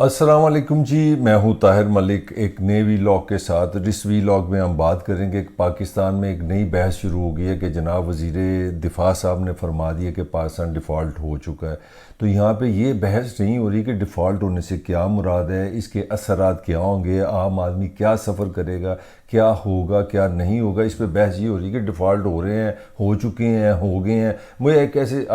अस्सलाम वालेकुम जी। मैं हूं ताहिर मलिक एक नए वीलॉग के साथ। इस वीलॉग में हम बात करेंगे कि पाकिस्तान में एक नई बहस शुरू हो गई है कि जनाब वज़ीर दिफा साहब ने फरमा दिया कि पाकिस्तान डिफ़ॉल्ट हो चुका है। तो यहाँ पे ये बहस नहीं हो रही कि डिफ़ॉल्ट होने से क्या मुराद है, इसके असरात क्या होंगे, आम आदमी क्या सफ़र करेगा, क्या होगा क्या नहीं होगा। इस पर बहस ये हो रही है कि डिफ़ॉल्ट हो रहे हैं, हो चुके हैं, हो गए हैं। मुझे एक ऐसे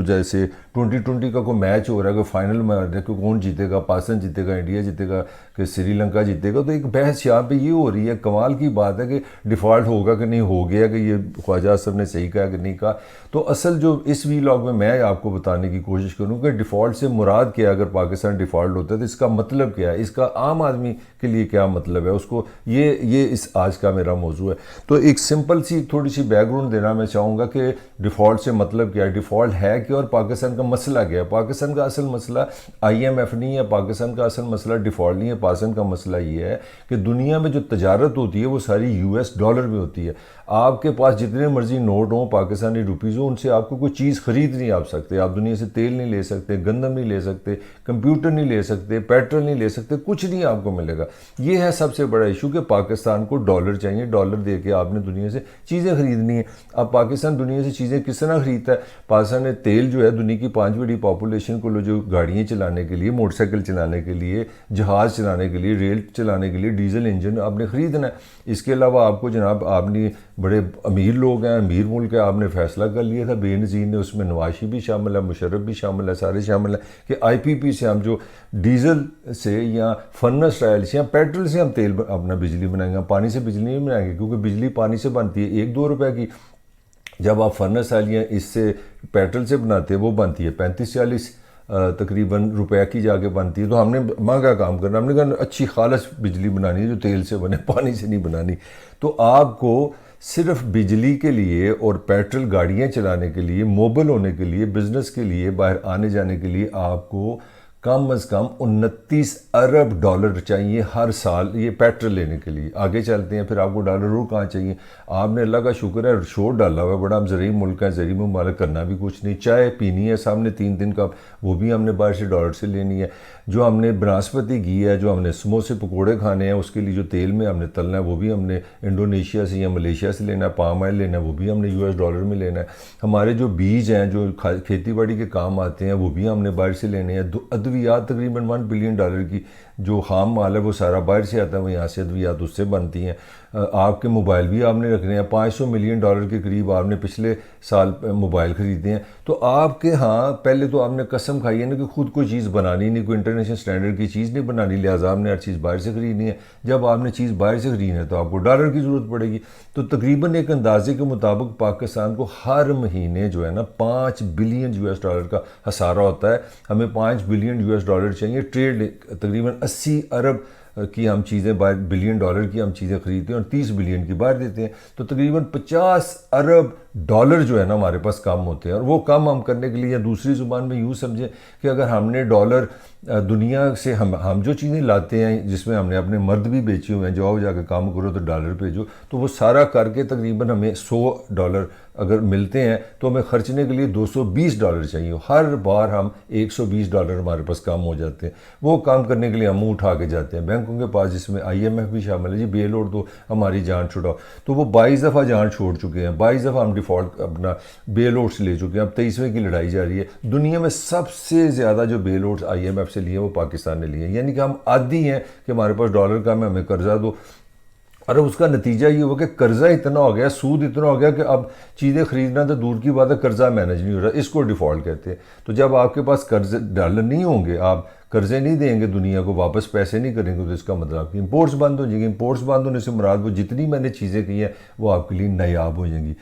जैसे 2020 का कोई मैच हो रहा है, कोई फाइनल में देखो कौन जीतेगा, पाकिस्तान जीतेगा, इंडिया जीतेगा कि श्रीलंका जीतेगा। तो एक बहस यहाँ पे ये हो रही है। कमाल की बात है कि डिफ़ॉल्ट होगा कि नहीं, हो गया कि ये ख्वाजा साहब ने सही कहा कि नहीं कहा। तो असल जो इस वीलॉग में मैं आपको बताने की कोशिश करूँ कि डिफ़ॉल्ट से मुराद क्या है। अगर पाकिस्तान डिफ़ॉल्ट होता है तो इसका मतलब क्या है, इसका आम आदमी के लिए क्या मतलब है उसको, ये इस आज का मेरा मौजू है। तो एक सिंपल सी थोड़ी सी बैकग्राउंड देना मैं चाहूँगा कि डिफ़ॉल्ट से मतलब क्या है, डिफ़ॉल्ट है क्या और पाकिस्तान का मसला क्या है। पाकिस्तान का असल मसला IMF नहीं है, पाकिस्तान का असल मसला डिफ़ॉल्ट नहीं है। पाकिस्तान का मसला ये है कि दुनिया में जो तजारत होती है वो सारी US डॉलर में होती है। आपके पास जितने मर्जी नोट हों, पाकिस्तानी रुपीज़ हो, उनसे आपको कोई चीज़ खरीद नहीं आप सकते। आप दुनिया से तेल नहीं ले सकते, गंदम नहीं ले सकते, कंप्यूटर नहीं ले सकते, पेट्रोल नहीं ले सकते, कुछ नहीं आपको मिलेगा। ये है सबसे बड़ा इशू कि पाकिस्तान को डॉलर चाहिए। डॉलर दे के आपने दुनिया से चीज़ें खरीदनी है। अब पाकिस्तान दुनिया से चीज़ें किस तरह खरीदता है। पाकिस्तान ने तेल जो है, दुनिया की 5 बड़ी पॉपुलेशन को जो गाड़ियाँ चलाने के लिए, मोटरसाइकिल चलाने के लिए, जहाज़ चलाने के लिए, रेल चलाने के लिए डीजल इंजन आपने ख़रीदना है। इसके अलावा आपको जनाब, आपने बड़े अमीर लोग हैं, अमीर मुल्क है, आपने फैसला कर लिया था बेनज़ीर ने, उसमें नवाशी भी शामिल है, मुशर्रफ भी शामिल है, सारे शामिल हैं कि IPP से हम जो डीजल से या फर्नेस ऑयल से या पेट्रोल से हम तेल अपना बिजली बनाएंगे। हम पानी से बिजली नहीं बनाएंगे क्योंकि बिजली पानी से बनती है 1-2 रुपए की। जब आप फर्नेस ऑयल या इससे पेट्रोल से बनाते हैं वो बनती है 35-40 तकरीबन रुपए की जाके बनती है। तो हमने महंगा काम करना, हमने कहा अच्छी खालस बिजली बनानी है जो तेल से बने, पानी से नहीं बनानी। तो आपको सिर्फ बिजली के लिए और पेट्रोल गाड़ियाँ चलाने के लिए, मोबाइल होने के लिए, बिजनेस के लिए, बाहर आने जाने के लिए आपको कम अज़ कम 29 अरब डॉलर चाहिए हर साल, ये पेट्रोल लेने के लिए। आगे चलते हैं, फिर आपको डॉलर और कहाँ चाहिए। आपने अल्लाह का शुक्र है शोर डाला हुआ है, बड़ा हम ज़रीब मुल्क है, ज़रीब मुबारक करना भी कुछ नहीं। चाय पीनी है सामने 3 दिन का, वो भी हमने बाहर से डॉलर से लेनी है। जो हमने बनास्पति घी है, जो हमने समोसे पकौड़े खाने हैं, उसके लिए जो तेल में हमने तलना है वो भी हमने इंडोनेशिया से या मलेशिया से लेना है। पाम ऑयल लेना है वो भी हमने US डॉलर में लेना है। हमारे जो बीज हैं जो खेती बाड़ी के काम आते हैं वो भी हमने बाहर से लेने हैं। अद्वियात तकरीबन $1 बिलियन की जो खाम माल है वो सारा बाहर से आता है, वो यहाँ से अद्वियात उससे बनती हैं। आपके मोबाइल भी आपने रखने हैं, $500 मिलियन के करीब आपने पिछले साल मोबाइल ख़रीदे हैं। तो आपके यहाँ पहले तो आपने कसम खाई है ना कि खुद कोई चीज़ बनानी नहीं, कोई इंटरनेशनल स्टैंडर्ड की चीज़ नहीं बनानी, लिहाजा आपने हर चीज़ बाहर से ख़रीदनी है। जब आपने चीज़ बाहर से ख़रीदनी है तो आपको डॉलर की ज़रूरत पड़ेगी। तो तकरीबन एक अंदाजे के मुताबिक पाकिस्तान को हर महीने जो है ना $5 बिलियन का खसारा होता है। हमें $5 बिलियन चाहिए। ट्रेड तकरीबन 80 अरब की हम चीज़ें बाहर, $बिलियन की हम चीज़ें खरीदते हैं और 30 बिलियन की बाहर देते हैं। तो तकरीबन 50 अरब डॉलर जो है ना हमारे पास कम होते हैं। और वो कम हम करने के लिए, या दूसरी ज़ुबान में यूँ समझें कि अगर हमने डॉलर दुनिया से हम जो चीज़ें लाते हैं, जिसमें हमने अपने मर्द भी बेचे हुए हैं, जाओ जाके काम करो तो डॉलर भेजो, तो वो सारा करके तकरीबन हमें $100 अगर मिलते हैं तो हमें खर्चने के लिए $220 चाहिए। हर बार हम $120 हमारे पास कम हो जाते हैं। वो काम करने के लिए हम मुँह उठा के जाते हैं बैंकों के पास, जिसमें IMF भी शामिल है। जी बेल आउट दो, हमारी जान छुड़ाओ। तो वो 22 दफ़ा जान छोड़ चुके हैं, 22 दफ़ा हम डिफ़ॉल्ट अपना बेल आउट्स ले चुके हैं। अब 23वें की लड़ाई जारी है। दुनिया में सबसे ज़्यादा जो बेल आउट्स IMF से लिए वो पाकिस्तान ने लिए, यानी कि हम आदी हैं कि हमारे पास डॉलर कम है, हमें कर्जा दो। और उसका नतीजा ये हुआ कि कर्जा इतना हो गया, सूद इतना हो गया कि अब चीज़ें खरीदना तो दूर की बात है, कर्जा मैनेज नहीं हो रहा। इसको डिफ़ॉल्ट कहते हैं। तो जब आपके पास कर्ज डॉलर नहीं होंगे, आप कर्जे नहीं देंगे दुनिया को, वापस पैसे नहीं करेंगे, तो इसका मतलब कि इंपोर्ट्स बंद हो जाएंगी। इंपोर्ट्स बंद होने से मुराद वो जितनी मैंने चीज़ें की हैं वो आपके लिए नायाब हो जाएंगी।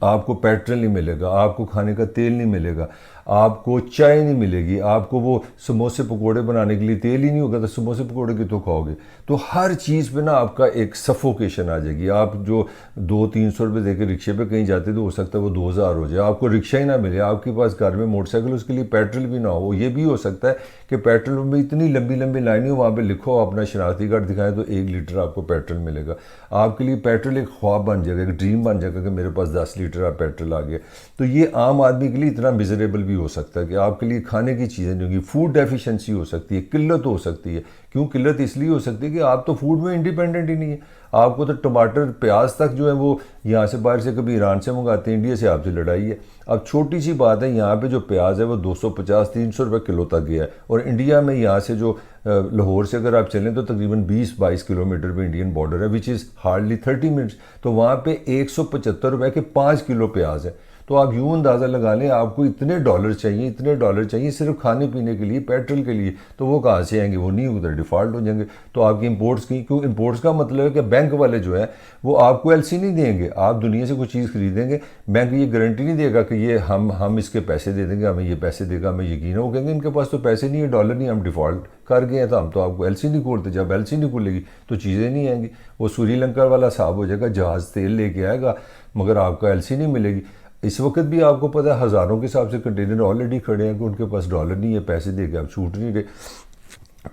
आपको पेट्रोल नहीं मिलेगा, आपको खाने का तेल नहीं मिलेगा, आपको चाय नहीं मिलेगी, आपको वो समोसे पकोड़े बनाने के लिए तेल ही नहीं होगा तो समोसे पकोड़े की तो खाओगे। तो हर चीज़ पे ना आपका एक सफोकेशन आ जाएगी। आप जो 200-300 रुपये दे के रिक्शे पे कहीं जाते तो हो सकता है वो 2000 हो जाए। आपको रिक्शा ही ना मिले, आपके पास घर में मोटरसाइकिल, उसके लिए पेट्रोल भी ना हो। ये भी हो सकता है कि पेट्रोल में इतनी लंबी लंबी लाइनें, वहाँ पे लिखो अपना शनाख्ती कार्ड दिखाएं तो 1 लीटर आपको पेट्रोल मिलेगा। आपके लिए पेट्रोल एक ख्वाब बन जाएगा, एक ड्रीम बन जाएगा कि मेरे पास 10 लीटर आप पेट्रोल आ गया। तो ये आम आदमी के लिए इतना मिजरेबल भी हो सकता है कि आपके लिए खाने की चीज़ें नहीं होंगी, फूड डेफिशिएंसी हो सकती है, किल्लत हो सकती है। क्यों किल्लत? इसलिए हो सकती है कि आप तो फूड में इंडिपेंडेंट ही नहीं है। आपको तो टमाटर प्याज तक जो है वो यहाँ से बाहर से, कभी ईरान से मंगाते हैं, इंडिया से आपसे लड़ाई है। अब छोटी सी बात है, यहाँ पे जो प्याज है वो 250-300 रुपये किलो तक गया है, और इंडिया में यहाँ से जो लाहौर से अगर आप चलें तो तकरीबन 20-22 किलोमीटर पे इंडियन बॉर्डर है, विच इज़ हार्डली 30 मिनट्स। तो वहाँ पे 175 रुपये के 5 किलो प्याज है। तो आप यूँ अंदाज़ा लगा लें, आपको इतने डॉलर चाहिए, इतने डॉलर चाहिए सिर्फ खाने पीने के लिए, पेट्रोल के लिए, तो वो कहाँ से आएंगे? वो नहीं, उधर डिफ़ॉल्ट हो जाएंगे। तो आपकी इंपोर्ट्स की, क्यों इंपोर्ट्स का मतलब है कि बैंक वाले जो है वो आपको एलसी नहीं देंगे। आप दुनिया से कोई चीज़ खरीदेंगे, बैंक ये गारंटी नहीं देगा कि ये हम इसके पैसे दे देंगे, हमें ये पैसे देगा, हमें यकीन है। वो कहेंगे इनके पास तो पैसे नहीं है, डॉलर नहीं, हम डिफ़ॉल्ट कर गए हैं, तो हम तो आपको एलसी नहीं खोलते। जब एलसी नहीं खुलेगी तो चीज़ें नहीं आएंगी। वो श्रीलंका वाला साहब हो जाएगा, जहाज़ तेल लेके आएगा मगर आपको एलसी नहीं मिलेगी। इस वक्त भी आपको पता है हज़ारों के हिसाब से कंटेनर ऑलरेडी खड़े हैं कि उनके पास डॉलर नहीं है, पैसे दे के आप छूट नहीं रहे।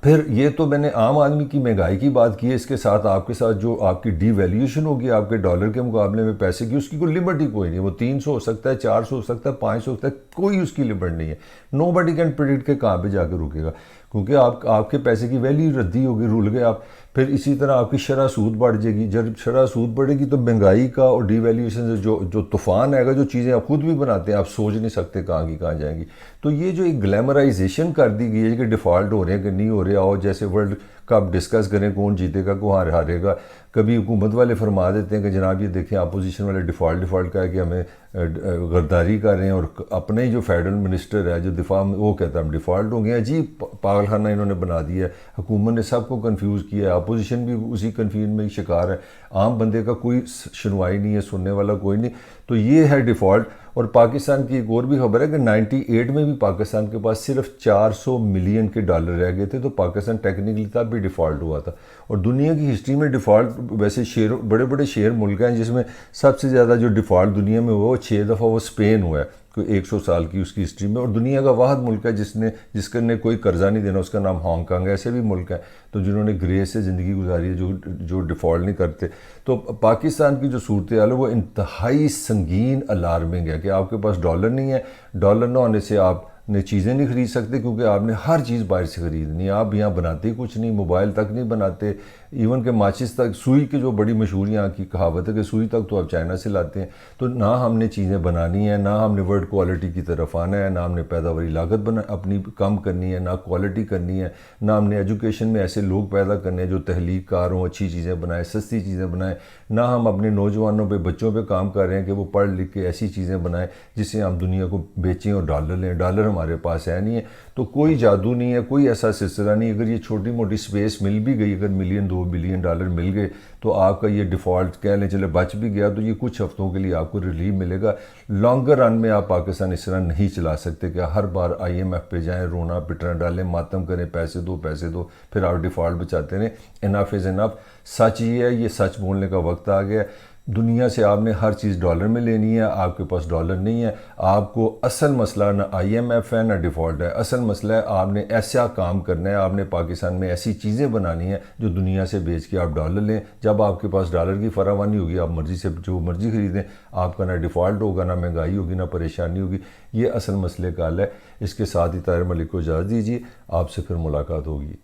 फिर ये तो मैंने आम आदमी की महंगाई की बात की है, इसके साथ आपके साथ जो आपकी डीवैल्यूएशन होगी आपके डॉलर के मुकाबले में पैसे की, उसकी कोई लिमिट ही कोई नहीं है। वो 300 हो सकता है, 400 हो सकता है, 500 हो सकता है, कोई उसकी लिमिट नहीं है। नो बडी कैन प्रेडिक्ट के कहाँ पे जाकर रुकेगा, क्योंकि आपके पैसे की वैल्यू रद्दी होगी, रुल गए आप। फिर इसी तरह आपकी शरह सूद बढ़ जाएगी। जब शरह सूद बढ़ेगी तो महंगाई का और डीवैल्यूएशन से जो तूफान आएगा, जो चीज़ें आप खुद भी बनाते हैं, आप सोच नहीं सकते कहाँ की कहाँ जाएंगी। तो ये जो एक ग्लैमराइजेशन कर दी गई है कि डिफ़ॉल्ट हो रहे हैं कि नहीं हो रहे, और जैसे वर्ल्ड कप डिस्कस करें कौन जीतेगा कौन हारेगा। कभी हुकूमत वाले फरमा देते हैं कि जनाब ये देखें अपोजिशन वाले डिफ़ॉल्ट का है कि हमें गद्दारी कर रहे हैं, और अपने ही जो फेडरल मिनिस्टर है जो दिफा में, वो कहता है हम डिफ़ॉल्ट हो गए। अजीब पागलखाना इन्होंने बना दिया है। हुकूमत ने सबको कंफ्यूज किया है, अपोजिशन भी उसी कन्फ्यूजन में शिकार है। आम बंदे का कोई सुनवाई नहीं है, सुनने वाला कोई नहीं। तो ये है डिफ़ॉल्ट। और पाकिस्तान की एक और भी खबर है कि 98 में भी पाकिस्तान के पास सिर्फ 400 मिलियन के डॉलर रह गए थे, तो पाकिस्तान टेक्निकली तब भी डिफ़ॉल्ट हुआ था। और दुनिया की हिस्ट्री में डिफ़ॉल्ट, वैसे शेर बड़े बड़े शेर मुल्क हैं जिसमें सबसे ज़्यादा जो डिफ़ॉल्ट दुनिया में हुआ वो 6 दफ़ा वो स्पेन हुआ है, कोई 100 साल की उसकी हिस्ट्री में। और दुनिया का वाहद मुल्क है जिसने कोई कर्जा नहीं देना, उसका नाम हांगकांग है। ऐसे भी मुल्क हैं तो जिन्होंने ग्रेस से ज़िंदगी गुजारी है, जो डिफ़ॉल्ट नहीं करते। तो पाकिस्तान की जो सूरत हाल है वो इंतहाई संगीन अलार्मिंग है कि आपके पास डॉलर नहीं है। डॉलर ना होने से आप ने चीज़ें नहीं खरीद सकते, क्योंकि आपने हर चीज़ बाहर से खरीदनी है। आप यहाँ बनाते ही कुछ नहीं, मोबाइल तक नहीं बनाते, इवन के माचिस तक, सुई की जो बड़ी मशहूर यहाँ की कहावत है कि सुई तक तो आप चाइना से लाते हैं। तो ना हमने चीज़ें बनानी है, ना हमने वर्ल्ड क्वालिटी की तरफ आना है, ना हमने पैदावारी लागत अपनी कम करनी है, ना क्वालिटी करनी है, ना हमने एजुकेशन में ऐसे लोग पैदा करने हैं जो तहलीक कार हों, अच्छी चीज़ें बनाएं, सस्ती चीज़ें बनाएं। ना हम अपने नौजवानों पे, बच्चों पे काम कर रहे हैं कि वो पढ़ लिख के ऐसी चीज़ें बनाएं जिससे हम दुनिया को बेचें और डॉलर लें। डॉलर हमारे पास है नहीं है, तो कोई जादू नहीं है, कोई ऐसा सिलसिला नहीं। अगर ये छोटी मोटी स्पेस मिल भी गई, अगर मिलियन 2 बिलियन डॉलर मिल गए, तो आपका ये डिफ़ॉल्ट कह लें चले बच भी गया, तो ये कुछ हफ्तों के लिए आपको रिलीफ मिलेगा। लॉन्गर रन में आप पाकिस्तान इस तरह नहीं चला सकते कि हर बार IMF पे जाएं, रोना पिटना डालें, मातम करें, पैसे दो, फिर आप डिफ़ॉल्ट बचाते रहें। Enough is enough. सच ये है, ये सच बोलने का वक्त आ गया। दुनिया से आपने हर चीज़ डॉलर में लेनी है, आपके पास डॉलर नहीं है। आपको असल मसला ना IMF है ना डिफ़ॉल्ट है, असल मसला है आपने ऐसा काम करना है, आपने पाकिस्तान में ऐसी चीज़ें बनानी है जो दुनिया से बेच के आप डॉलर लें। जब आपके पास डॉलर की फरावानी होगी, आप मर्ज़ी से जो मर्ज़ी ख़रीदें, आपका ना डिफ़ॉल्ट होगा, ना महंगाई होगी, ना परेशानी होगी। ये असल मसले का हल है। इसके साथ ही ताहिर मलिक को इजाज़त दीजिए, आपसे फिर मुलाकात होगी।